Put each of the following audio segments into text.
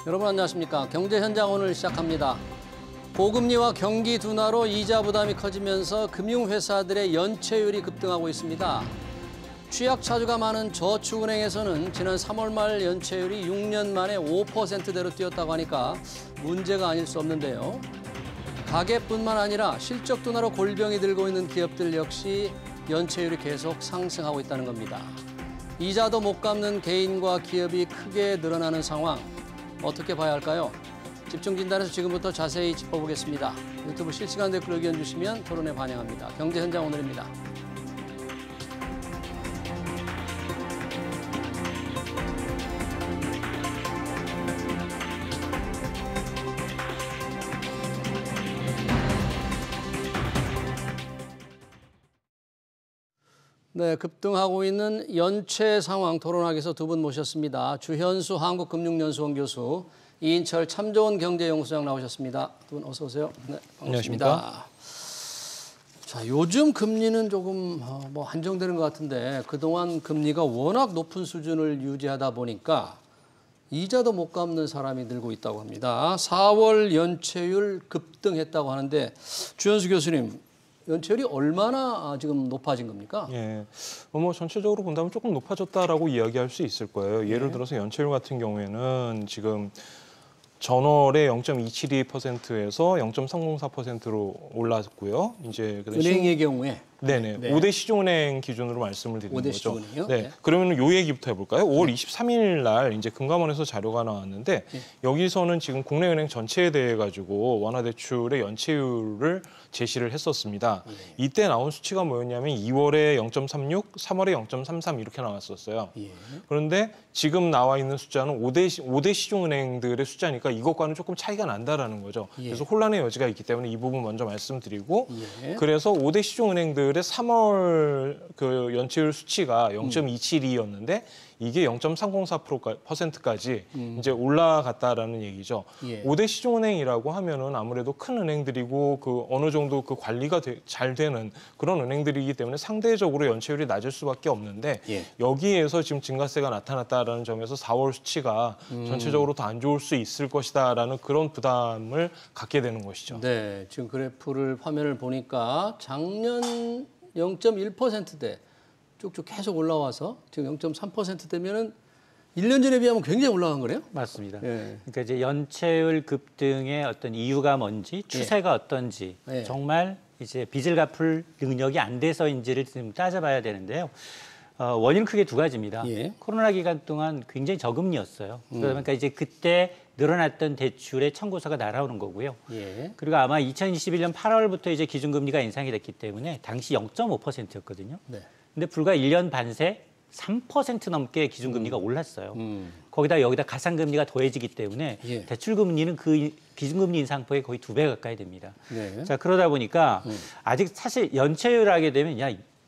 여러분 안녕하십니까. 경제현장 오늘 시작합니다. 고금리와 경기 둔화로 이자 부담이 커지면서 금융회사들의 연체율이 급등하고 있습니다. 취약차주가 많은 저축은행에서는 지난 3월 말 연체율이 6년 만에 5%대로 뛰었다고 하니까 문제가 아닐 수 없는데요. 가계뿐만 아니라 실적 둔화로 골병이 들고 있는 기업들 역시 연체율이 계속 상승하고 있다는 겁니다. 이자도 못 갚는 개인과 기업이 크게 늘어나는 상황, 어떻게 봐야 할까요? 집중진단에서 지금부터 자세히 짚어보겠습니다. 유튜브 실시간 댓글 의견 주시면 토론에 반영합니다. 경제현장 오늘입니다. 네, 급등하고 있는 연체 상황 토론하기 위해서 두 분 모셨습니다. 주현수 한국금융연수원 교수, 이인철 참좋은 경제연구소장 나오셨습니다. 두 분 어서 오세요. 네, 반갑습니다. 안녕하십니까. 자, 요즘 금리는 조금 안정되는 것 같은데 그동안 금리가 워낙 높은 수준을 유지하다 보니까 이자도 못 갚는 사람이 늘고 있다고 합니다. 4월 연체율 급등했다고 하는데 주현수 교수님, 연체율이 얼마나 지금 높아진 겁니까? 예, 전체적으로 본다면 조금 높아졌다라고 이야기할 수 있을 거예요. 예를 들어서 연체율 같은 경우에는 지금 전월에 0.272%에서 0.304%로 올랐고요. 이제 은행의 경우에 네네. 네. 5대 시중은행 기준으로 말씀을 드리는 5대 거죠. 시중은행이요? 네. 네. 그러면 요 얘기부터 해볼까요? 5월 23일 날 이제 금감원에서 자료가 나왔는데 여기서는 지금 국내 은행 전체에 대해 가지고 완화대출의 연체율을 제시를 했었습니다. 이때 나온 수치가 뭐였냐면 2월에 0.36, 3월에 0.33 이렇게 나왔었어요. 그런데 지금 나와 있는 숫자는 5대 시중은행들의 숫자니까 이것과는 조금 차이가 난다라는 거죠. 그래서 혼란의 여지가 있기 때문에 이 부분 먼저 말씀드리고 그래서 5대 시중은행들의 3월 그 연체율 수치가 0.272였는데 이게 0.304%까지 이제 올라갔다라는 얘기죠. 5대 시중은행이라고 하면은 아무래도 큰 은행들이고 그 어느 정도 그 관리가 잘 되는 그런 은행들이기 때문에 상대적으로 연체율이 낮을 수밖에 없는데 여기에서 지금 증가세가 나타났다라는 점에서 4월 수치가 전체적으로 더 안 좋을 수 있을 것이다라는 그런 부담을 갖게 되는 것이죠. 네, 지금 그래프를 화면을 보니까 작년 0.1%대 쭉쭉 계속 올라와서 지금 0.3%대면은 1년 전에 비하면 굉장히 올라간 거네요? 맞습니다. 예. 그러니까 이제 연체율 급등의 어떤 이유가 뭔지, 추세가 어떤지, 정말 이제 빚을 갚을 능력이 안 돼서인지를 좀 따져봐야 되는데요. 원인은 크게 두 가지입니다. 코로나 기간 동안 굉장히 저금리였어요. 그러니까 이제 그때 늘어났던 대출의 청구서가 날아오는 거고요. 그리고 아마 2021년 8월부터 이제 기준금리가 인상이 됐기 때문에 당시 0.5%였거든요. 근데 불과 1년 반 새 3% 넘게 기준금리가 올랐어요. 여기다 가상금리가 더해지기 때문에 대출금리는 그 기준금리 인상폭의 거의 2배 가까이 됩니다. 자, 그러다 보니까 아직 사실 연체율 하게 되면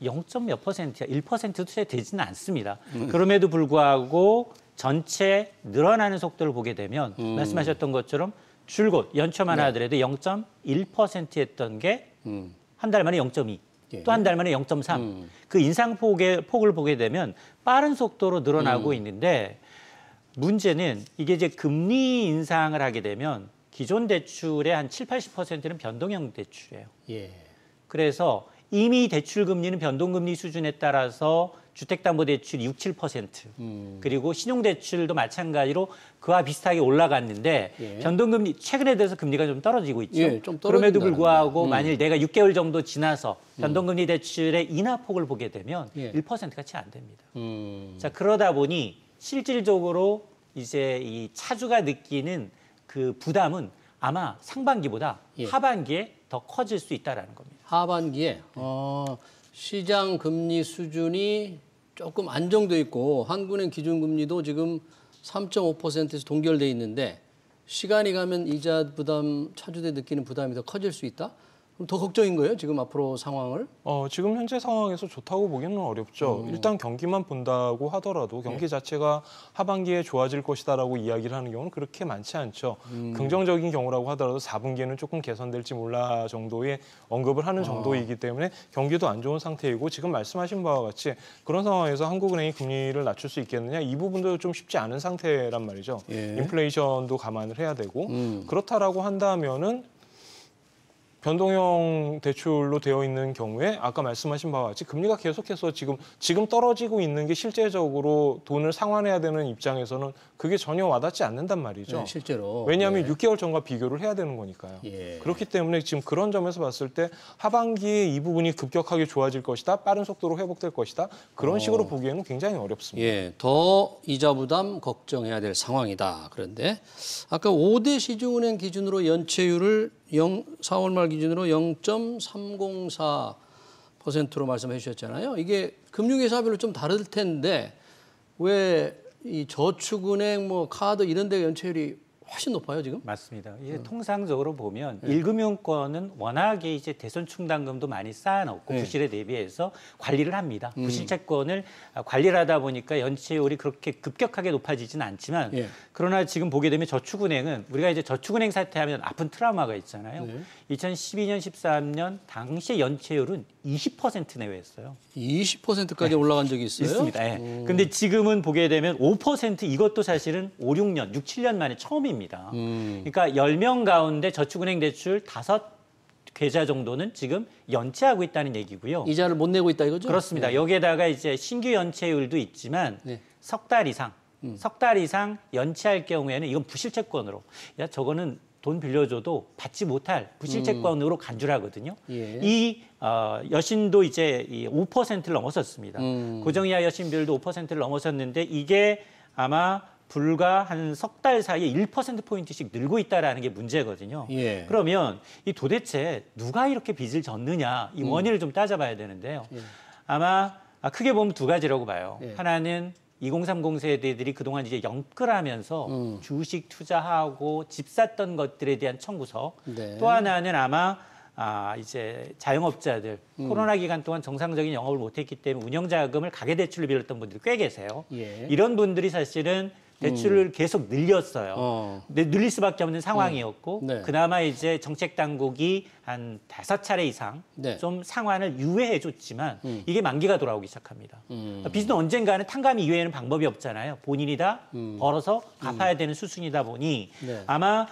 0.몇 %야, 1%도 채 되지는 않습니다. 그럼에도 불구하고 전체 늘어나는 속도를 보게 되면 말씀하셨던 것처럼 줄곧 연초만 하더라도 0.1%였던 게 한 달 만에 0.2. 또 한 달 만에 0.3. 그 인상폭을 보게 되면 빠른 속도로 늘어나고 있는데 문제는 이게 이제 금리 인상을 하게 되면 기존 대출의 한 7, 80%는 변동형 대출이에요. 그래서 이미 대출 금리는 변동금리 수준에 따라서 주택담보대출 6, 7%, 그리고 신용대출도 마찬가지로 그와 비슷하게 올라갔는데 변동금리 최근에 들어서 금리가 좀 떨어지고 있죠. 좀 그럼에도 불구하고 만일 내가 6개월 정도 지나서 변동금리 대출의 인하폭을 보게 되면 1%가 채 안 됩니다. 자, 그러다 보니 실질적으로 이제 이 차주가 느끼는 그 부담은 아마 상반기보다 하반기에 더 커질 수 있다는 겁니다. 하반기에 시장 금리 수준이 조금 안정돼 있고 한국은행 기준금리도 지금 3.5%에서 동결돼 있는데 시간이 가면 이자 부담, 차주들 느끼는 부담이 더 커질 수 있다? 그럼 더 걱정인 거예요? 지금 앞으로 상황을? 지금 현재 상황에서 좋다고 보기는 어렵죠. 일단 경기만 본다고 하더라도 경기 자체가 하반기에 좋아질 것이다라고 이야기를 하는 경우는 그렇게 많지 않죠. 긍정적인 경우라고 하더라도 4분기에는 조금 개선될지 몰라 정도의 언급을 하는 정도이기 때문에 경기도 안 좋은 상태이고 지금 말씀하신 바와 같이 그런 상황에서 한국은행이 금리를 낮출 수 있겠느냐 이 부분도 좀 쉽지 않은 상태란 말이죠. 예. 인플레이션도 감안을 해야 되고 그렇다라고 한다면은 변동형 대출로 되어 있는 경우에 아까 말씀하신 바와 같이 금리가 계속해서 지금 떨어지고 있는 게 실제적으로 돈을 상환해야 되는 입장에서는 그게 전혀 와닿지 않는단 말이죠. 네, 실제로. 왜냐하면 예. 6개월 전과 비교를 해야 되는 거니까요. 예. 그렇기 때문에 지금 그런 점에서 봤을 때 하반기에 이 부분이 급격하게 좋아질 것이다. 빠른 속도로 회복될 것이다. 그런 식으로 보기에는 굉장히 어렵습니다. 예, 더 이자 부담 걱정해야 될 상황이다. 그런데 아까 5대 시중은행 기준으로 연체율을 4월 말 기준으로 0.304%로 말씀해 주셨잖아요. 이게 금융회사별로 좀 다를 텐데 왜 이 저축은행, 뭐 카드 이런 데 연체율이 훨씬 높아요 지금? 맞습니다. 이게 통상적으로 보면 1금융권은 워낙에 이제 대손 충당금도 많이 쌓아놓고 부실에 대비해서 관리를 합니다. 부실채권을 관리를 하다 보니까 연체율이 그렇게 급격하게 높아지지는 않지만 그러나 지금 보게 되면 저축은행은 우리가 이제 저축은행 사태하면 아픈 트라우마가 있잖아요. 2012년, 13년 당시의 연체율은 20% 내외였어요. 20%까지 올라간 적이 있어요? 있습니다. 예. 근데 지금은 보게 되면 5% 이것도 사실은 5, 6년, 6, 7년 만에 처음입니다. 그러니까 10명 가운데 저축은행 대출 5계좌 정도는 지금 연체하고 있다는 얘기고요. 이자를 못 내고 있다 이거죠? 그렇습니다. 여기에다가 이제 신규 연체율도 있지만 석 달 이상 연체할 경우에는 이건 부실채권으로 야 저거는 돈 빌려줘도 받지 못할 부실채권으로 간주를 하거든요. 이 여신도 이제 5%를 넘어섰습니다. 고정이하 여신비율도 5%를 넘어섰는데 이게 아마 불과 한 석 달 사이에 1%포인트씩 늘고 있다는 게 문제거든요. 그러면 이 도대체 누가 이렇게 빚을 졌느냐 이 원인을 좀 따져봐야 되는데요. 아마 크게 보면 두 가지라고 봐요. 하나는 2030 세대들이 그동안 이제 영끌하면서 주식 투자하고 집 샀던 것들에 대한 청구서. 또 하나는 아마 이제 자영업자들 코로나 기간 동안 정상적인 영업을 못했기 때문에 운영자금을 가계대출로 빌렸던 분들이 꽤 계세요. 이런 분들이 사실은 대출을 계속 늘렸어요. 늘릴 수밖에 없는 상황이었고 그나마 이제 정책 당국이 한 5차례 이상 좀 상환을 유예해 줬지만 이게 만기가 돌아오기 시작합니다. 빚은 언젠가는 탕감이 이외에는 방법이 없잖아요. 본인이 다 벌어서 갚아야 되는 수순이다 보니 아마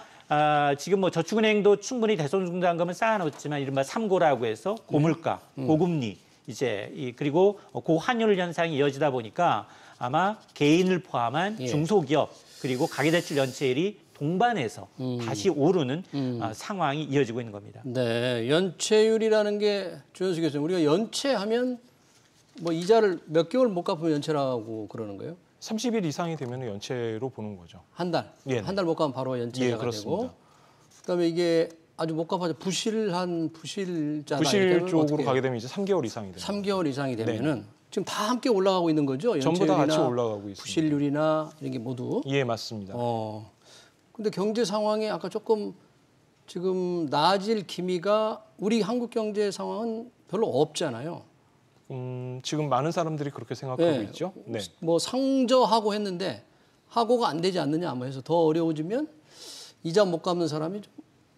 지금 뭐 저축은행도 충분히 대손중단금을 쌓아놓지만 이른바 3고라고 해서 고물가, 고금리 이제 그리고 고환율 현상이 이어지다 보니까 아마 개인을 포함한 중소기업 그리고 가계대출 연체율이 동반해서 다시 오르는 상황이 이어지고 있는 겁니다. 네, 연체율이라는 게 조현수 교수님 우리가 연체하면 뭐 이자를 몇 개월 못 갚으면 연체라고 그러는 거예요? 30일 이상이 되면 연체로 보는 거죠. 한 달? 한 달 못 갚으면 바로 연체가 되고 그다음에 이게 아주 못 갚아서 부실자다. 부실 쪽으로 가게 되면 이제 3개월 이상이 됩니다. 3개월 이상이 되면은 지금 다 함께 올라가고 있는 거죠? 전부 다 같이 올라가고 있습니다. 부실률이나 이런 게 모두? 예, 맞습니다. 근데 경제 상황이 아까 조금 지금 나아질 기미가 우리 한국 경제 상황은 별로 없잖아요. 지금 많은 사람들이 그렇게 생각하고 있죠. 네. 뭐 상저하고 했는데 하고가 안 되지 않느냐 뭐 해서 더 어려워지면 이자 못 갚는 사람이 좀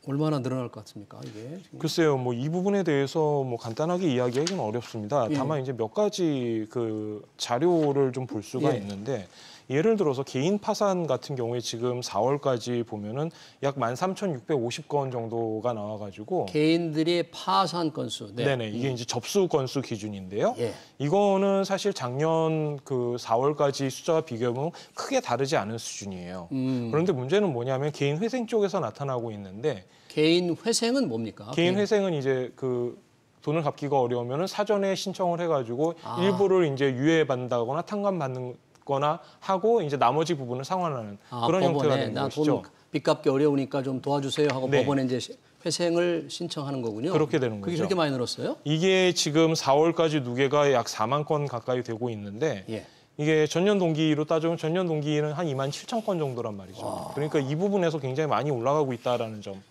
얼마나 늘어날 것 같습니까? 이게 글쎄요, 뭐 이 부분에 대해서 뭐 간단하게 이야기하기는 어렵습니다. 다만 이제 몇 가지 그 자료를 좀 볼 수가 있는데 예를 들어서 개인 파산 같은 경우에 지금 4월까지 보면은 약 13,650건 정도가 나와가지고 개인들의 파산 건수. 네네, 이게 이제 접수 건수 기준인데요. 이거는 사실 작년 그 4월까지 숫자와 비교하면 크게 다르지 않은 수준이에요. 그런데 문제는 뭐냐면 개인 회생 쪽에서 나타나고 있는데 개인 회생은 뭡니까? 개인 회생은 이제 그 돈을 갚기가 어려우면은 사전에 신청을 해가지고 일부를 이제 유예받는다거나 탕감받는 거나 하고 이제 나머지 부분을 상환하는 그런 형태가 되는 것이죠. 빚 갚기 어려우니까 좀 도와주세요 하고 법원에 이제 회생을 신청하는 거군요. 그렇게 되는 거죠. 그게 그렇게 많이 늘었어요? 이게 지금 4월까지 누계가 약 4만 건 가까이 되고 있는데 이게 전년 동기로 따지면 전년 동기는 한 2만 7천 건 정도란 말이죠. 그러니까 이 부분에서 굉장히 많이 올라가고 있다라는 점.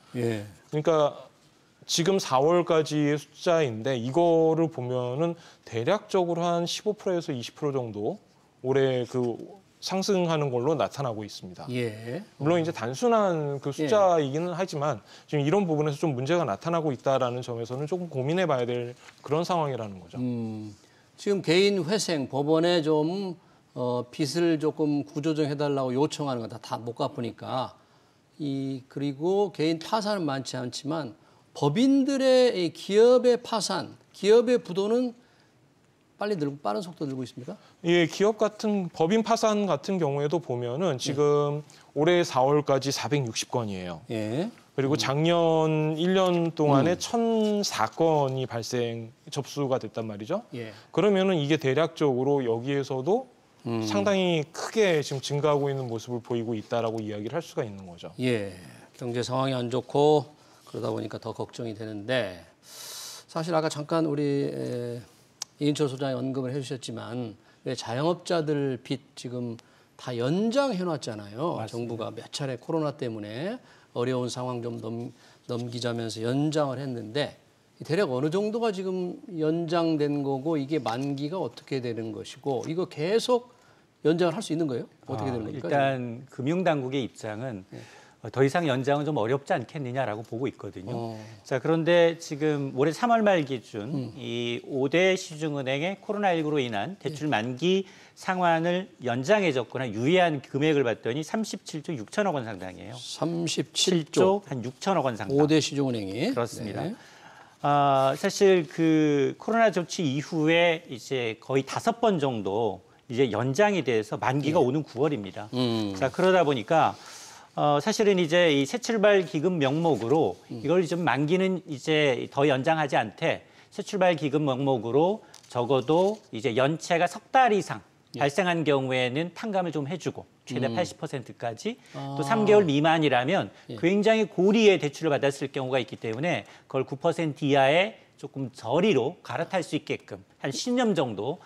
그러니까 지금 4월까지의 숫자인데 이거를 보면은 대략적으로 한 15%에서 20% 정도 올해 그 상승하는 걸로 나타나고 있습니다. 예. 물론 이제 단순한 그 숫자이기는 하지만 지금 이런 부분에서 좀 문제가 나타나고 있다라는 점에서는 조금 고민해봐야 될 그런 상황이라는 거죠. 지금 개인 회생 법원에 좀 빚을 조금 구조정해달라고 요청하는 거 다 못 갚으니까 그리고 개인 파산은 많지 않지만 법인들의 이 기업의 파산, 기업의 부도는 빠른 속도 늘고 있습니까? 예, 기업 같은 법인 파산 같은 경우에도 보면은 지금 올해 4월까지 460건이에요. 예. 그리고 작년 1년 동안에 1,004건이 접수가 됐단 말이죠. 예. 그러면은 이게 대략적으로 여기에서도 상당히 크게 지금 증가하고 있는 모습을 보이고 있다라고 이야기를 할 수가 있는 거죠. 예. 경제 상황이 안 좋고 그러다 보니까 더 걱정이 되는데 사실 아까 잠깐 우리 이인철 소장이 언급을 해주셨지만 왜 자영업자들 빚 지금 다 연장해 놨잖아요. 맞습니다. 정부가 몇 차례 코로나 때문에 어려운 상황 좀 넘기자면서 연장을 했는데 대략 어느 정도가 지금 연장된 거고 이게 만기가 어떻게 되는 것이고 이거 계속 연장을 할 수 있는 거예요? 어떻게 되는 겁니까? 일단 금융당국의 입장은 더 이상 연장은 좀 어렵지 않겠느냐라고 보고 있거든요. 자, 그런데 지금 올해 3월 말 기준 이 5대 시중은행의 코로나19로 인한 대출 만기 상환을 연장해줬거나 유예한 금액을 봤더니 37조 6천억 원 상당이에요. 37조 한 6천억 원 상당. 5대 시중은행이. 그렇습니다. 네. 사실 그 코로나 조치 이후에 이제 거의 5번 정도 이제 연장이 돼서 만기가 오는 9월입니다. 자, 그러다 보니까 사실은 이제 이 새출발 기금 명목으로 이걸 좀 만기는 이제 더 연장하지 않되 새출발 기금 명목으로 적어도 이제 연체가 3달 이상 발생한 경우에는 탕감을 좀 해주고 최대 80%까지 또 3개월 미만이라면 굉장히 고리의 대출을 받았을 경우가 있기 때문에 그걸 9% 이하의 조금 저리로 갈아탈 수 있게끔 한 10년 정도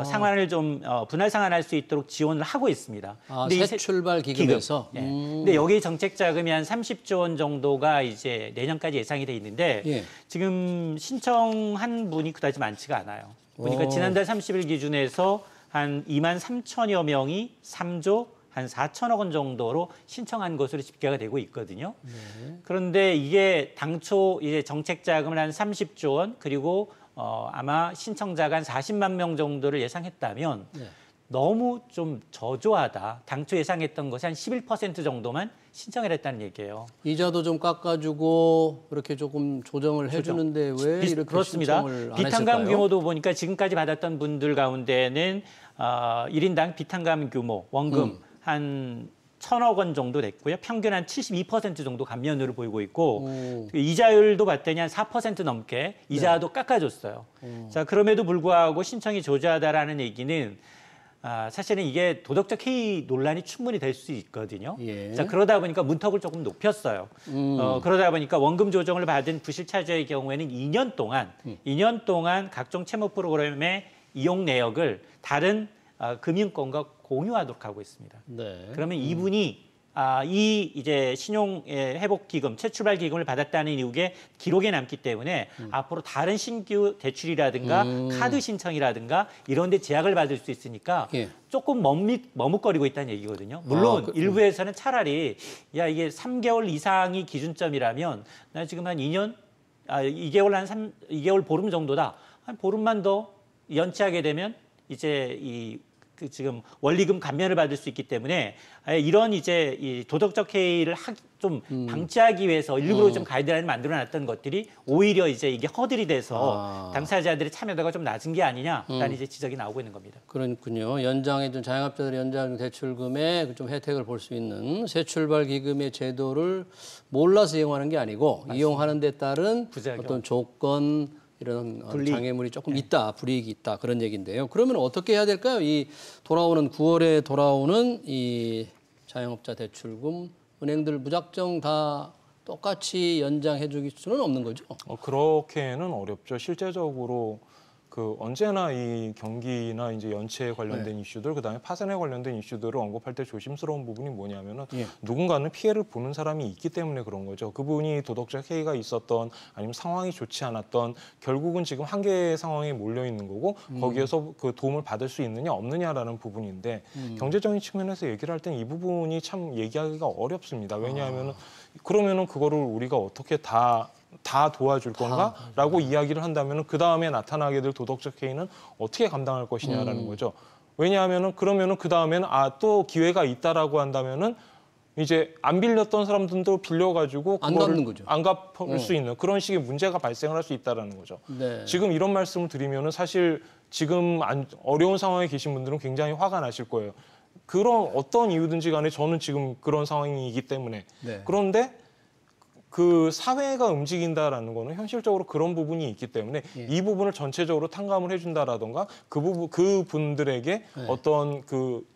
상환을 좀 분할 상환할 수 있도록 지원을 하고 있습니다. 근데 새 출발 기금에서. 기금. 근데 여기 정책 자금이 한 30조 원 정도가 이제 내년까지 예상이 돼 있는데 지금 신청한 분이 그다지 많지가 않아요. 보니까 지난달 30일 기준에서 한 2만 3천여 명이 3조 한 4천억 원 정도로 신청한 것으로 집계가 되고 있거든요. 그런데 이게 당초 이제 정책 자금을 한 30조 원 그리고 아마 신청자가 한 40만 명 정도를 예상했다면 너무 좀 저조하다. 당초 예상했던 것이 한 11% 정도만 신청을 했다는 얘기예요. 이자도 좀 깎아주고 그렇게 조금 조정을 해주는데 왜 이렇게 그렇습니다. 신청을 안 했을까요? 비탄감 규모도 보니까 지금까지 받았던 분들 가운데는 1인당 비탄감 규모, 원금 한 1,000억 원 정도 됐고요. 평균 한 72% 정도 감면율을 보이고 있고 이자율도 봤더니 한 4% 넘게 이자도 깎아줬어요. 자, 그럼에도 불구하고 신청이 저조하다라는 얘기는 사실은 이게 도덕적 해이 논란이 충분히 될 수 있거든요. 자, 그러다 보니까 문턱을 조금 높였어요. 그러다 보니까 원금 조정을 받은 부실차주의 경우에는 2년 동안 각종 채무 프로그램의 이용 내역을 다른 금융권과 공유하도록 하고 있습니다. 그러면 이분이 이 이제 신용 회복 기금, 재출발 기금을 받았다는 이유에 기록에 남기 때문에 앞으로 다른 신규 대출이라든가 카드 신청이라든가 이런 데 제약을 받을 수 있으니까 조금 머뭇거리고 있다는 얘기거든요. 물론 일부에서는 차라리 야 이게 3개월 이상이 기준점이라면 나 지금 한 2년 2개월 보름 정도다. 한 보름만 더 연체하게 되면 이제 지금 원리금 감면을 받을 수 있기 때문에 이런 이제 이 도덕적 해이를 좀 방지하기 위해서 일부러 좀 가이드라인을 만들어놨던 것들이 오히려 이제 이게 허들이 돼서 당사자들의 참여도가 좀 낮은 게 아니냐라는 이제 지적이 나오고 있는 겁니다. 그렇군요. 연장해준 자영업자들의 연장 대출금에 좀 혜택을 볼 수 있는 새출발 기금의 제도를 몰라서 이용하는 게 아니고 맞습니다. 이용하는 데 따른 부작용. 어떤 조건 이런 장애물이 조금 있다, 불이익이 있다 그런 얘기인데요. 그러면 어떻게 해야 될까요? 이 9월에 돌아오는 이 자영업자 대출금 은행들 무작정 다 똑같이 연장해 줄 수는 없는 거죠? 그렇게는 어렵죠. 실제적으로 언제나 이 경기나 이제 연체에 관련된 네. 이슈들, 그다음에 파산에 관련된 이슈들을 언급할 때 조심스러운 부분이 뭐냐면은 예. 누군가는 피해를 보는 사람이 있기 때문에 그런 거죠. 그분이 도덕적 해이가 있었던 아니면 상황이 좋지 않았던 결국은 지금 한계의 상황에 몰려 있는 거고 거기에서 그 도움을 받을 수 있느냐 없느냐라는 부분인데 경제적인 측면에서 얘기를 할 땐 이 부분이 참 얘기하기가 어렵습니다. 왜냐하면은 그러면은 그거를 우리가 어떻게 다 도와줄 건가라고 이야기를 한다면은 그 다음에 나타나게 될 도덕적 해이는 어떻게 감당할 것이냐라는 거죠. 왜냐하면은 그러면은 그 다음에는 또 기회가 있다라고 한다면은 이제 안 빌렸던 사람들도 빌려가지고 안 갚는 거죠. 안 갚을 수 있는 그런 식의 문제가 발생을 할 수 있다라는 거죠. 네. 지금 이런 말씀을 드리면은 사실 지금 어려운 상황에 계신 분들은 굉장히 화가 나실 거예요. 그런 어떤 이유든지 간에 저는 지금 그런 상황이기 때문에 네. 그런데 그 사회가 움직인다라는 거는 현실적으로 그런 부분이 있기 때문에 예. 이 부분을 전체적으로 탕감을 해준다라던가 그 분들에게 어떤 그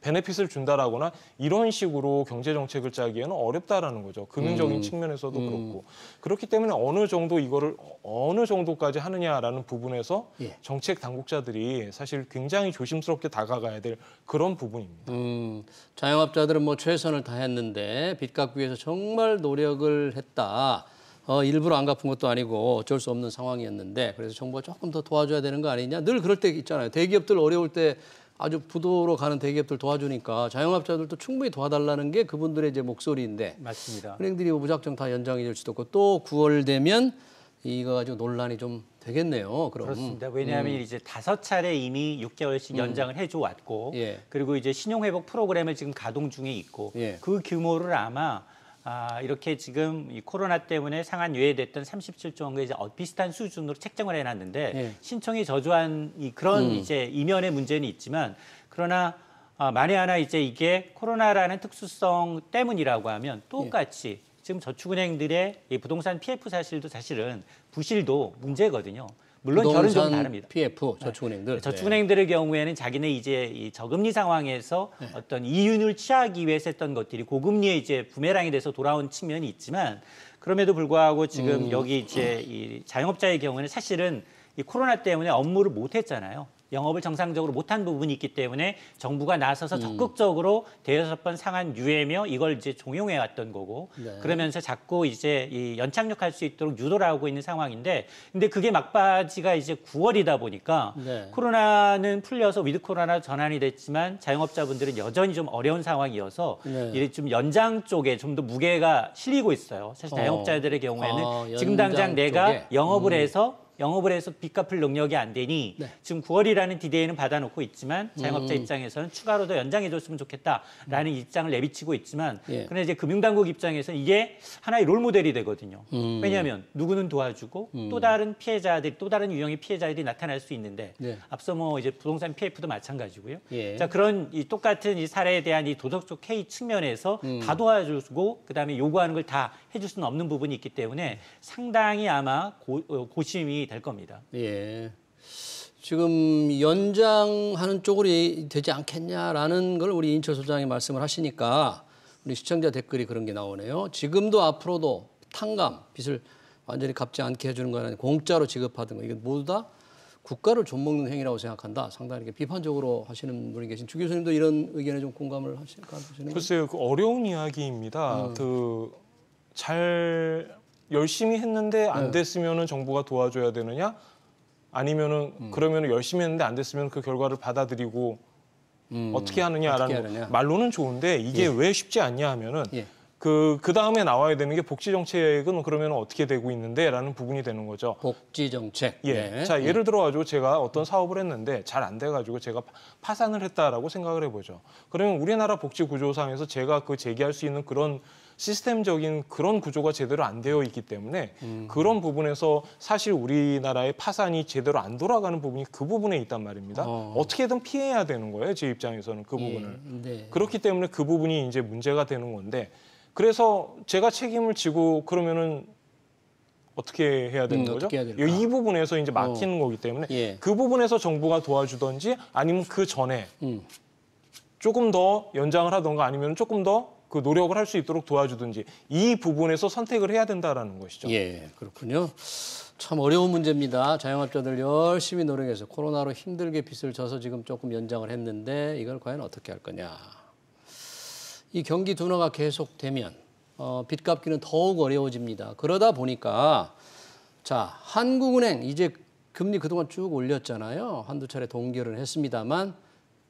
베네핏을 준다라거나 이런 식으로 경제 정책을 짜기에는 어렵다라는 거죠. 금융적인 측면에서도 그렇고. 그렇기 때문에 어느 정도 이거를 어느 정도까지 하느냐라는 부분에서 예. 정책 당국자들이 사실 굉장히 조심스럽게 다가가야 될 그런 부분입니다. 자영업자들은 뭐 최선을 다했는데 빚 갚기 위해서 정말 노력을 했다. 일부러 안 갚은 것도 아니고 어쩔 수 없는 상황이었는데 그래서 정부가 조금 더 도와줘야 되는 거 아니냐. 늘 그럴 때 있잖아요. 대기업들 어려울 때 아주 부도로 가는 대기업들 도와주니까 자영업자들도 충분히 도와달라는 게 그분들의 이제 목소리인데 맞습니다. 은행들이 무작정 다 연장이 될 수도 없고 또 9월 되면 이거 가지고 논란이 좀 되겠네요. 그럼. 그렇습니다. 왜냐하면 이제 5차례 이미 6개월씩 연장을 해줘 왔고 예. 그리고 이제 신용회복 프로그램을 지금 가동 중에 있고 예. 그 규모를 아마 이렇게 지금 이 코로나 때문에 상한 유예됐던 37조 원과 이제 비슷한 수준으로 책정을 해놨는데 예. 신청이 저조한 그런 이제 이면의 문제는 있지만 그러나 만에 하나 이제 이게 코로나라는 특수성 때문이라고 하면 똑같이 지금 저축은행들의 이 부동산 PF 사실도 사실은 부실도 문제거든요. 물론 결은 좀 다릅니다. PF 저축은행들. 네. 저축은행들의 경우에는 자기네 이제 이 저금리 상황에서 어떤 이윤을 취하기 위해서 했던 것들이 고금리에 이제 부메랑이 돼서 돌아온 측면이 있지만 그럼에도 불구하고 지금 여기 이제 이 자영업자의 경우에는 사실은 이 코로나 때문에 업무를 못 했잖아요. 영업을 정상적으로 못한 부분이 있기 때문에 정부가 나서서 적극적으로 대여섯 번 상한 유예며 이걸 이제 종용해 왔던 거고 네. 그러면서 자꾸 이제 이 연착륙할 수 있도록 유도를 하고 있는 상황인데 근데 그게 막바지가 이제 9월이다 보니까 네. 코로나는 풀려서 위드 코로나 전환이 됐지만 자영업자분들은 여전히 좀 어려운 상황이어서 네. 이제 좀 연장 쪽에 좀 더 무게가 실리고 있어요. 사실 자영업자들의 경우에는 지금 연장 당장 내가 쪽에? 영업을 해서 빚 갚을 능력이 안 되니 네. 지금 9월이라는 디데이는 받아놓고 있지만 자영업자 입장에서는 추가로 더 연장해줬으면 좋겠다라는 입장을 내비치고 있지만 예. 그런데 이제 금융당국 입장에서는 이게 하나의 롤모델이 되거든요. 왜냐하면 누구는 도와주고 또 다른 피해자들이 또 다른 유형의 피해자들이 나타날 수 있는데 네. 앞서 뭐 이제 부동산 PF도 마찬가지고요. 예. 자 그런 이 똑같은 이 사례에 대한 이 도덕적 해이 측면에서 다 도와주고 그다음에 요구하는 걸 다 해줄 수는 없는 부분이 있기 때문에 상당히 아마 고심이 될 겁니다. 예. 지금 연장하는 쪽으로 되지 않겠냐라는 걸 우리 이인철 소장이 말씀을 하시니까 우리 시청자 댓글이 그런 게 나오네요. 지금도 앞으로도 탕감, 빚을 완전히 갚지 않게 해주는 거는 공짜로 지급하던 거. 이게 모두 다 국가를 좀먹는 행위라고 생각한다. 상당히 이렇게 비판적으로 하시는 분이 계신 주 교수님도 이런 의견에 좀 공감을 하시는 글쎄요, 그 어려운 이야기입니다. 잘 열심히 했는데 안 됐으면은 정부가 도와줘야 되느냐? 아니면은 그러면은 열심히 했는데 안 됐으면 그 결과를 받아들이고 어떻게 하느냐라는 말로는 좋은데 이게 왜 쉽지 않냐 하면은 그 다음에 나와야 되는 게 복지 정책은 그러면 어떻게 되고 있는데라는 부분이 되는 거죠. 복지 정책. 예. 네. 자, 예를 들어 가지고 제가 어떤 사업을 했는데 잘 안 돼 가지고 제가 파산을 했다라고 생각을 해 보죠. 그러면 우리나라 복지 구조상에서 제가 그 제기할 수 있는 그런 시스템적인 그런 구조가 제대로 안 되어 있기 때문에 그런 부분에서 사실 우리나라의 파산이 제대로 안 돌아가는 부분이 그 부분에 있단 말입니다. 어떻게든 피해야 되는 거예요. 제 입장에서는 그 부분을. 네. 그렇기 때문에 그 부분이 이제 문제가 되는 건데 그래서 제가 책임을 지고 그러면은 어떻게 해야 되는 거죠? 이 부분에서 이제 막히는 거기 때문에 그 부분에서 정부가 도와주든지 아니면 그 전에 조금 더 연장을 하던가 아니면 조금 더 그 노력을 할 수 있도록 도와주든지 이 부분에서 선택을 해야 된다라는 것이죠. 예, 그렇군요. 참 어려운 문제입니다. 자영업자들 열심히 노력해서 코로나로 힘들게 빚을 져서 지금 조금 연장을 했는데 이걸 과연 어떻게 할 거냐. 이 경기 둔화가 계속되면 빚 갚기는 더욱 어려워집니다. 그러다 보니까 자, 한국은행 이제 금리 그동안 쭉 올렸잖아요. 한두 차례 동결을 했습니다만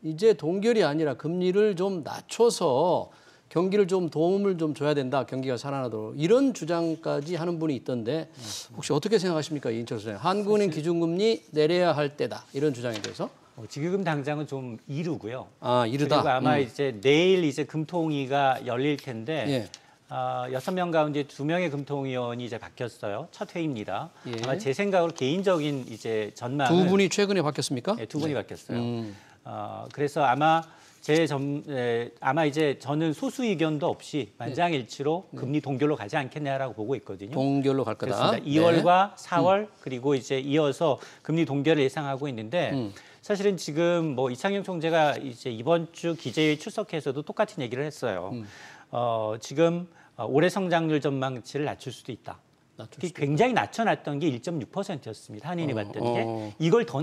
이제 동결이 아니라 금리를 좀 낮춰서 경기를 좀 도움을 좀 줘야 된다. 경기가 살아나도록. 이런 주장까지 하는 분이 있던데 혹시 어떻게 생각하십니까? 이인철 소장님. 한국은행 기준금리 내려야 할 때다. 이런 주장에 대해서. 지금 당장은 좀 이르고요. 아, 이르다. 그리고 아마 이제 내일 이제 금통위가 열릴 텐데 예. 6명 가운데 2명의 금통위원이 이제 바뀌었어요. 첫 회의입니다. 예. 아마 제 생각으로 개인적인 이제 전망은 두 분이 최근에 바뀌었습니까? 네, 두 분이 바뀌었어요. 그래서 아마 아마 이제 저는 소수 의견도 없이 만장일치로 금리 동결로 가지 않겠냐라고 보고 있거든요. 동결로 갈 거다. 그렇습니다. 2월과 4월 그리고 이제 이어서 금리 동결을 예상하고 있는데 사실은 지금 뭐 이창용 총재가 이제 이번 주 기재회에 출석해서도 똑같은 얘기를 했어요. 지금 올해 성장률 전망치를 낮출 수도 있다. 굉장히 낮춰놨던 게 1.6%였습니다. 한인이 봤던 게. 이걸 더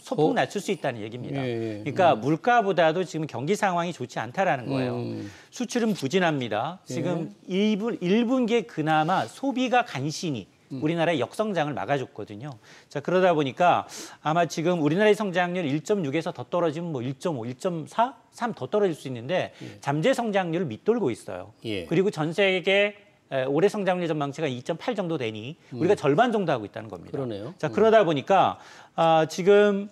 소폭 낮출 수 있다는 얘기입니다. 그러니까 물가보다도 지금 경기 상황이 좋지 않다라는 거예요. 수출은 부진합니다. 지금 1분기에 그나마 소비가 간신히 우리나라의 역성장을 막아줬거든요. 자, 그러다 보니까 아마 지금 우리나라의 성장률 1.6에서 더 떨어지면 뭐 1.5, 1.4, 3 더 떨어질 수 있는데 잠재 성장률을 밑돌고 있어요. 그리고 전 세계 올해 성장률 전망치가 2.8 정도 되니 우리가 절반 정도 하고 있다는 겁니다. 그러네요. 자, 그러다 보니까 지금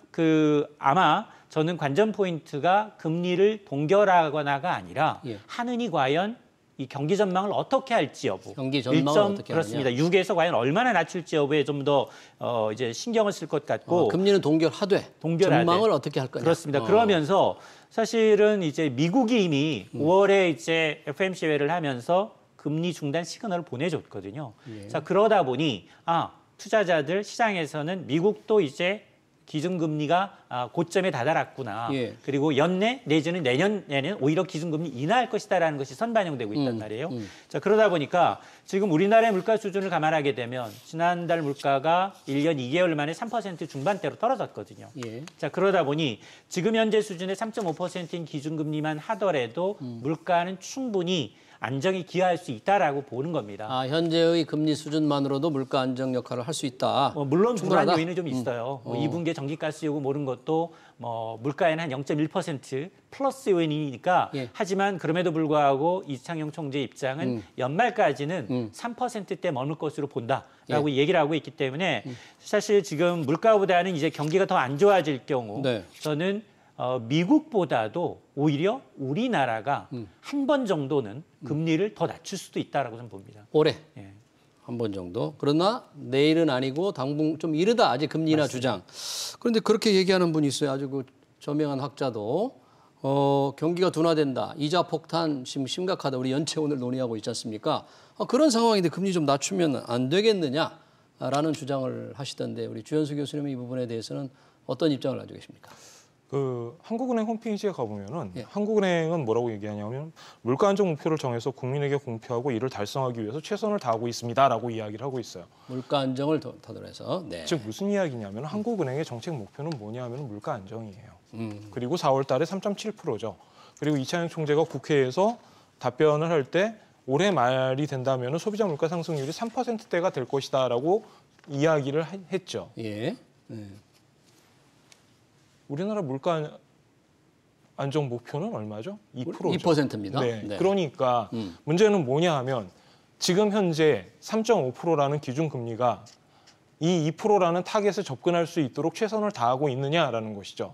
아마 저는 관전 포인트가 금리를 동결하거나가 아니라 한은이 과연 이 경기 전망을 어떻게 할지 여부. 경기 전망을 어떻게 그렇습니다. 6에서 과연 얼마나 낮출지 여부에 좀 더 이제 신경을 쓸 것 같고. 금리는 동결하되 전망을 어떻게 할 거냐. 그렇습니다. 그러면서 사실은 이제 미국이 이미 5월에 이제 FOMC 회의를 하면서 금리 중단 시그널을 보내줬거든요. 자, 그러다 보니 투자자들 시장에서는 미국도 이제 기준금리가 고점에 다다랐구나. 그리고 연내 내지는 내년에는 오히려 기준금리 인하할 것이다라는 것이 선반영되고 있단 말이에요. 자, 그러다 보니까 지금 우리나라의 물가 수준을 감안하게 되면 지난달 물가가 1년 2개월 만에 3% 중반대로 떨어졌거든요. 자, 그러다 보니 지금 현재 수준의 3.5%인 기준금리만 하더라도 물가는 충분히 안정이 기여할 수 있다라고 보는 겁니다. 현재의 금리 수준만으로도 물가 안정 역할을 할 수 있다. 물론 불안 요인은 좀 있어요. 2분기에 전기가스 요금 오른 것도 물가에는 한 0.1% 플러스 요인이니까 하지만 그럼에도 불구하고 이창용 총재 입장은 연말까지는 3%대 머물 것으로 본다라고 얘기를 하고 있기 때문에 사실 지금 물가보다는 이제 경기가 더 안 좋아질 경우 저는 미국보다도 오히려 우리나라가 한 번 정도는 금리를 더 낮출 수도 있다라고 저는 봅니다. 올해 한 번 정도. 그러나 내일은 아니고 당분 좀 이르다 아직 금리 인하 주장. 그런데 그렇게 얘기하는 분이 있어요. 아주 그 저명한 학자도 경기가 둔화된다. 이자 폭탄 지금 심각하다. 우리 연체 오늘 논의하고 있지 않습니까? 그런 상황인데 금리 좀 낮추면 안 되겠느냐라는 주장을 하시던데 우리 주현수 교수님은 이 부분에 대해서는 어떤 입장을 가지고 계십니까? 한국은행 홈페이지에 가보면은 한국은행은 뭐라고 얘기하냐면 물가 안정 목표를 정해서 국민에게 공표하고 이를 달성하기 위해서 최선을 다하고 있습니다라고 이야기를 하고 있어요. 물가 안정을 터들어서. 즉 무슨 이야기냐면 한국은행의 정책 목표는 뭐냐면 물가 안정이에요. 그리고 4월달에 3.7%죠. 그리고 이창용 총재가 국회에서 답변을 할 때 올해 말이 된다면 소비자 물가 상승률이 3%대가 될 것이다라고 이야기를 했죠. 우리나라 물가 안정 목표는 얼마죠? 2%죠. 2%입니다. 그러니까 문제는 뭐냐 하면 지금 현재 3.5%라는 기준금리가 이 2%라는 타겟에 접근할 수 있도록 최선을 다하고 있느냐라는 것이죠.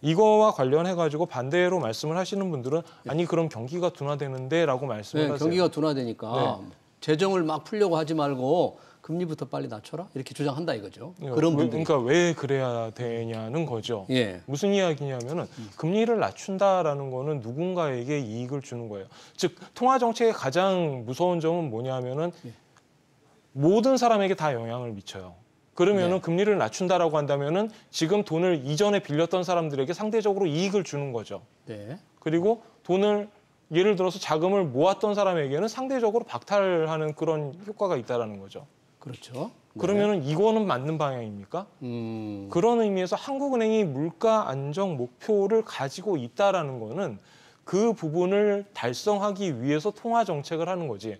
이거와 관련해가지고 반대로 말씀을 하시는 분들은 아니 그럼 경기가 둔화되는데 라고 말씀을 하세요. 경기가 둔화되니까 재정을 막 풀려고 하지 말고 금리부터 빨리 낮춰라? 이렇게 주장한다 이거죠. 그런 분들이. 그러니까 왜 그래야 되냐는 거죠. 무슨 이야기냐면은 금리를 낮춘다라는 거는 누군가에게 이익을 주는 거예요. 즉 통화 정책의 가장 무서운 점은 뭐냐면은 모든 사람에게 다 영향을 미쳐요. 그러면은 금리를 낮춘다라고 한다면은 지금 돈을 이전에 빌렸던 사람들에게 상대적으로 이익을 주는 거죠. 그리고 돈을 예를 들어서 자금을 모았던 사람에게는 상대적으로 박탈하는 그런 효과가 있다라는 거죠. 그렇죠. 그러면은 이거는 맞는 방향입니까? 그런 의미에서 한국은행이 물가 안정 목표를 가지고 있다라는 거는 그 부분을 달성하기 위해서 통화 정책을 하는 거지.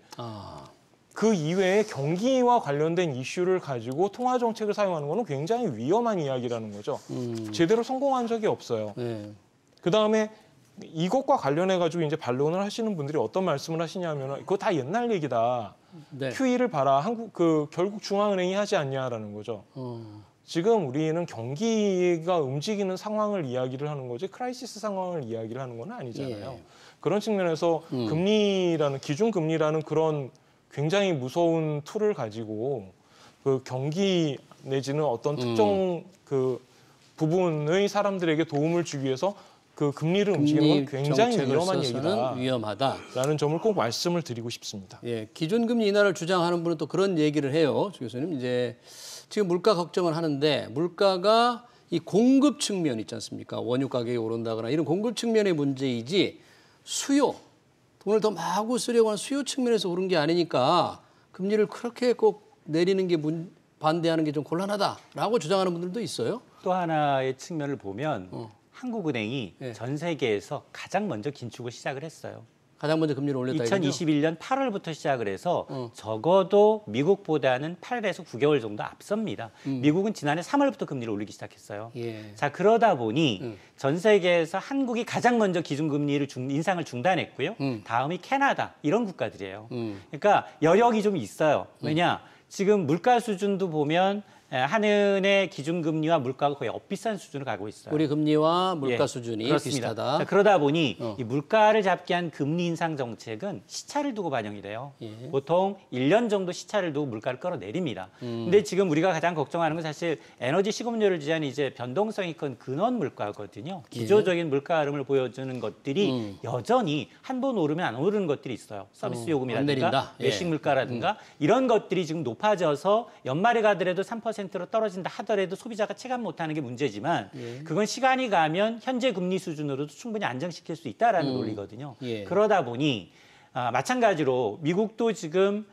그 이외에 경기와 관련된 이슈를 가지고 통화 정책을 사용하는 거는 굉장히 위험한 이야기라는 거죠. 제대로 성공한 적이 없어요. 그다음에 이것과 관련해 가지고 이제 반론을 하시는 분들이 어떤 말씀을 하시냐면 그거 다 옛날 얘기다. 네. QE를 봐라. 결국 중앙은행이 하지 않냐라는 거죠. 지금 우리는 경기가 움직이는 상황을 이야기를 하는 거지 크라이시스 상황을 이야기를 하는 건 아니잖아요. 그런 측면에서 기준금리라는 그런 굉장히 무서운 툴을 가지고 그 경기 내지는 어떤 특정 그 부분의 사람들에게 도움을 주기 위해서 그 금리를 움직이는 건 굉장히 위험한 얘기다라는 점을 꼭 말씀을 드리고 싶습니다. 예, 기준금리 인하를 주장하는 분은 또 그런 얘기를 해요, 주 교수님. 이제 지금 물가 걱정을 하는데 물가가 이 공급 측면 있지 않습니까? 원유 가격이 오른다거나 이런 공급 측면의 문제이지 수요, 돈을 더 마구 쓰려고 하는 수요 측면에서 오른 게 아니니까 금리를 그렇게 꼭 내리는 게 반대하는 게 좀 곤란하다라고 주장하는 분들도 있어요. 또 하나의 측면을 보면 한국은행이 전 세계에서 가장 먼저 긴축을 시작을 했어요. 가장 먼저 금리를 올렸다 이거죠? 2021년 8월부터 시작을 해서 적어도 미국보다는 8에서 9개월 정도 앞섭니다. 미국은 지난해 3월부터 금리를 올리기 시작했어요. 자, 그러다 보니 전 세계에서 한국이 가장 먼저 기준금리를 인상을 중단했고요. 다음이 캐나다 이런 국가들이에요. 그러니까 여력이 좀 있어요. 왜냐? 지금 물가 수준도 보면 한은의 기준금리와 물가가 거의 엇비슷한 수준을 가고 있어요. 우리 금리와 물가 수준이 그렇습니다. 비슷하다. 자, 그러다 보니 이 물가를 잡기 위한 금리 인상 정책은 시차를 두고 반영이 돼요. 보통 1년 정도 시차를 두고 물가를 끌어내립니다. 근데 지금 우리가 가장 걱정하는 건 사실 에너지 식음료를 지한 이제 변동성이 큰 근원 물가거든요. 기조적인 물가 흐름을 보여주는 것들이 여전히 한 번 오르면 안 오르는 것들이 있어요. 서비스 요금이라든가 외식 물가라든가 이런 것들이 지금 높아져서 연말에 가더라도 3%로 떨어진다 하더라도 소비자가 체감 못하는 게 문제지만 그건 시간이 가면 현재 금리 수준으로도 충분히 안정시킬 수 있다라는 논리거든요. 그러다 보니 마찬가지로 미국도 지금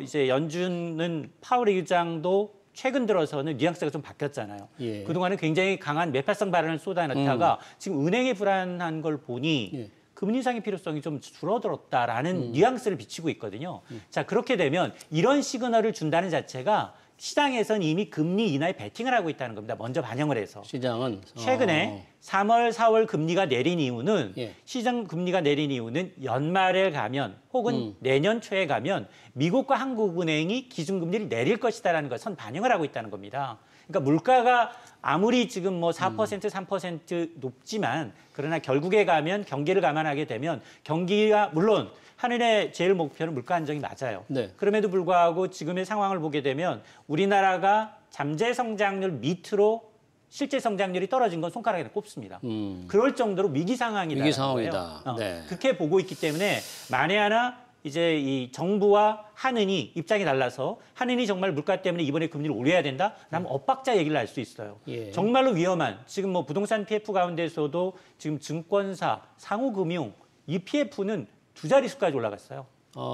이제 연준은 파월 의장도 최근 들어서는 뉘앙스가 좀 바뀌었잖아요. 그동안은 굉장히 강한 매파성 발언을 쏟아냈다가 지금 은행의 불안한 걸 보니 금리 인상의 필요성이 좀 줄어들었다라는 뉘앙스를 비치고 있거든요. 자, 그렇게 되면 이런 시그널을 준다는 자체가 시장에서는 이미 금리 인하에 베팅을 하고 있다는 겁니다. 먼저 반영을 해서. 시장은 최근에 3월, 4월 금리가 내린 이유는 시장 금리가 내린 이유는 연말에 가면 혹은 내년 초에 가면 미국과 한국은행이 기준금리를 내릴 것이다라는 걸 선 반영을 하고 있다는 겁니다. 그러니까 물가가 아무리 지금 뭐 4%, 3% 높지만 그러나 결국에 가면 경기를 감안하게 되면 경기가 물론 한은의 제일 목표는 물가 안정이 맞아요. 그럼에도 불구하고 지금의 상황을 보게 되면 우리나라가 잠재 성장률 밑으로 실제 성장률이 떨어진 건 손가락에 꼽습니다. 그럴 정도로 위기 상황이라는 거예요. 그렇게 보고 있기 때문에 만에 하나 이제 이 정부와 한은이 입장이 달라서 한은이 정말 물가 때문에 이번에 금리를 올려야 된다? 라면 엇박자 얘기를 할 수 있어요. 정말로 위험한 지금 뭐 부동산 PF 가운데서도 지금 증권사, 상호금융, EPF는 2자릿수까지 올라갔어요.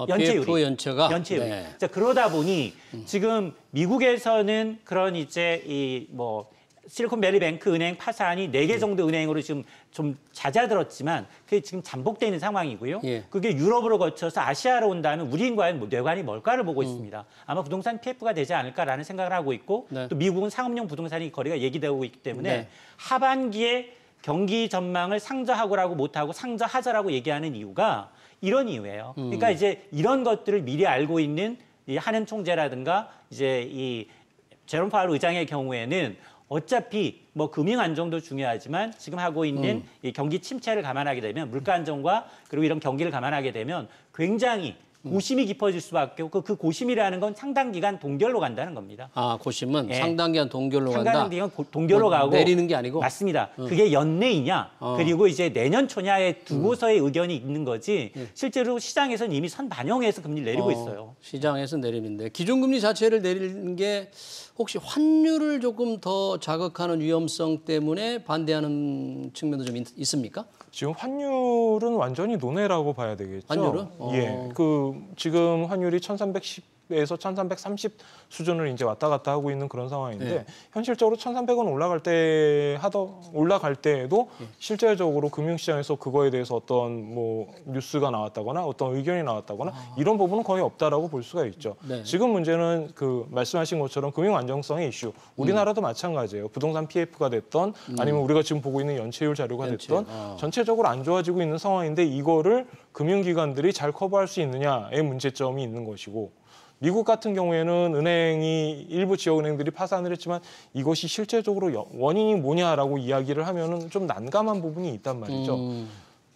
연체율이. PF 연체가? 연체율이. 자, 그러다 보니 지금 미국에서는 그런 이제 이 뭐 실리콘밸리뱅크 은행 파산이 4개 정도 은행으로 지금 좀 잦아들었지만 그게 지금 잠복돼 있는 상황이고요. 그게 유럽으로 거쳐서 아시아로 온다면 우리는 과연 뇌관이 뭘까를 보고 있습니다. 아마 부동산 PF가 되지 않을까라는 생각을 하고 있고 또 미국은 상업용 부동산이 거래가 얘기되고 있기 때문에 하반기에 경기 전망을 상저하고라고 못하고 상저하저라고 얘기하는 이유가 이런 이유예요. 그러니까 이제 이런 것들을 미리 알고 있는 이 한은 총재라든가 이제 이 제롬 파월 의장의 경우에는 어차피 뭐 금융 안정도 중요하지만 지금 하고 있는 이 경기 침체를 감안하게 되면 물가 안정과 그리고 이런 경기를 감안하게 되면 굉장히 고심이 깊어질 수밖에 없고 그 고심이라는 건 상당 기간 동결로 간다는 겁니다. 아, 고심은 상당 기간 동결로 간다? 상당 기간 동결로 가고. 내리는 게 아니고? 맞습니다. 그게 연내이냐 그리고 이제 내년 초냐에 두고서의 의견이 있는 거지 실제로 시장에서는 이미 선 반영해서 금리를 내리고 있어요. 시장에서 내리는데 기준금리 자체를 내리는 게 혹시 환율을 조금 더 자극하는 위험성 때문에 반대하는 측면도 좀 있습니까? 지금 환율은 완전히 논외라고 봐야 되겠죠. 환율은? 예, 지금 환율이 1,310 에서 1,330 수준을 이제 왔다 갔다 하고 있는 그런 상황인데 현실적으로 1,300원 올라갈 때에도 실제적으로 금융시장에서 그거에 대해서 어떤 뭐 뉴스가 나왔다거나 어떤 의견이 나왔다거나 이런 부분은 거의 없다라고 볼 수가 있죠. 지금 문제는 그 말씀하신 것처럼 금융 안정성의 이슈. 우리나라도 마찬가지예요. 부동산 PF가 됐던 아니면 우리가 지금 보고 있는 연체율 자료가 됐던 전체적으로 안 좋아지고 있는 상황인데 이거를 금융기관들이 잘 커버할 수 있느냐의 문제점이 있는 것이고 미국 같은 경우에는 은행이 일부 지역은행들이 파산을 했지만 이것이 실제적으로 원인이 뭐냐라고 이야기를 하면은 좀 난감한 부분이 있단 말이죠.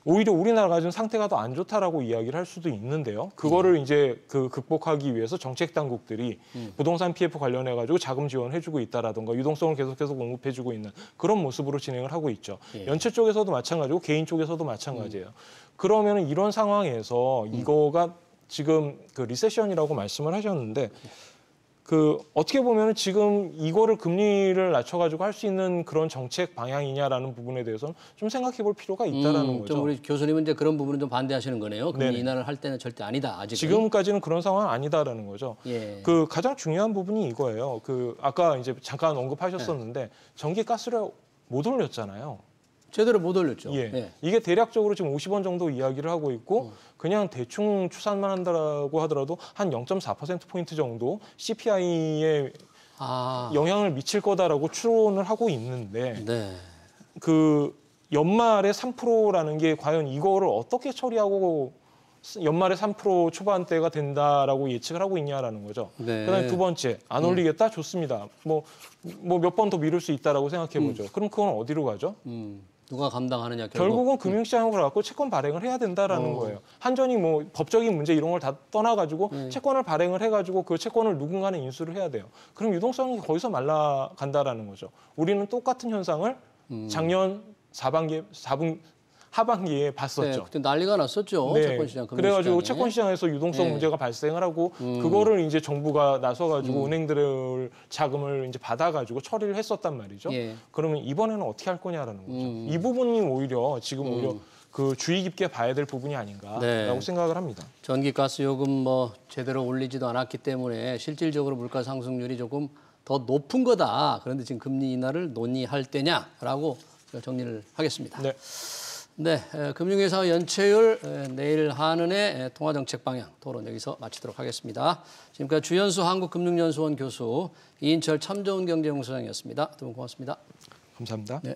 오히려 우리나라가 지금 상태가 더 안 좋다라고 이야기를 할 수도 있는데요. 그거를 이제 극복하기 위해서 정책 당국들이 부동산 PF 관련해 가지고 자금 지원해주고 있다라든가 유동성을 계속해서 공급해주고 있는 그런 모습으로 진행을 하고 있죠. 연체 쪽에서도 마찬가지고 개인 쪽에서도 마찬가지예요. 그러면은 이런 상황에서 이거가 지금 그 리세션이라고 말씀을 하셨는데 그 어떻게 보면 지금 이거를 금리를 낮춰가지고 할 수 있는 그런 정책 방향이냐라는 부분에 대해서는 좀 생각해 볼 필요가 있다라는 거죠. 좀 우리 교수님은 이제 그런 부분은 좀 반대하시는 거네요. 금리 인하를 할 때는 절대 아니다. 아직은. 지금까지는 그런 상황은 아니다라는 거죠. 그 가장 중요한 부분이 이거예요. 그 아까 이제 잠깐 언급하셨었는데 전기 가스를 못 올렸잖아요. 제대로 못 올렸죠. 이게 대략적으로 지금 50원 정도 이야기를 하고 있고 그냥 대충 추산만 한다고 하더라도 한 0.4%포인트 정도 CPI에 영향을 미칠 거다라고 추론을 하고 있는데 그 연말에 3%라는 게 과연 이거를 어떻게 처리하고 연말에 3% 초반대가 된다라고 예측을 하고 있냐라는 거죠. 그다음에 두 번째, 안 올리겠다? 좋습니다. 뭐 몇 번 더 미룰 수 있다라고 생각해 보죠. 그럼 그건 어디로 가죠? 누가 감당하느냐 결국은 금융시장으로 갖고 채권 발행을 해야 된다라는 거예요. 한전이 뭐 법적인 문제 이런 걸 다 떠나가지고 채권을 발행을 해가지고 그 채권을 누군가는 인수를 해야 돼요. 그럼 유동성이 거기서 말라간다라는 거죠. 우리는 똑같은 현상을 작년 하반기에 봤었죠. 그때 난리가 났었죠. 채권시장. 그래가지고 채권시장에서 유동성 문제가 발생을 하고 그거를 이제 정부가 나서가지고 은행들을 자금을 이제 받아가지고 처리를 했었단 말이죠. 그러면 이번에는 어떻게 할 거냐라는 거죠. 이 부분이 오히려 지금 오히려 그 주의 깊게 봐야 될 부분이 아닌가라고 생각을 합니다. 전기, 가스 요금 뭐 제대로 올리지도 않았기 때문에 실질적으로 물가 상승률이 조금 더 높은 거다. 그런데 지금 금리 인하를 논의할 때냐라고 정리를 하겠습니다. 네, 금융회사 연체율 내일 한은의 통화정책 방향 토론 여기서 마치도록 하겠습니다. 지금까지 주연수 한국금융연수원 교수, 이인철 참좋은경제연구소장이었습니다. 두 분 고맙습니다. 감사합니다. 네.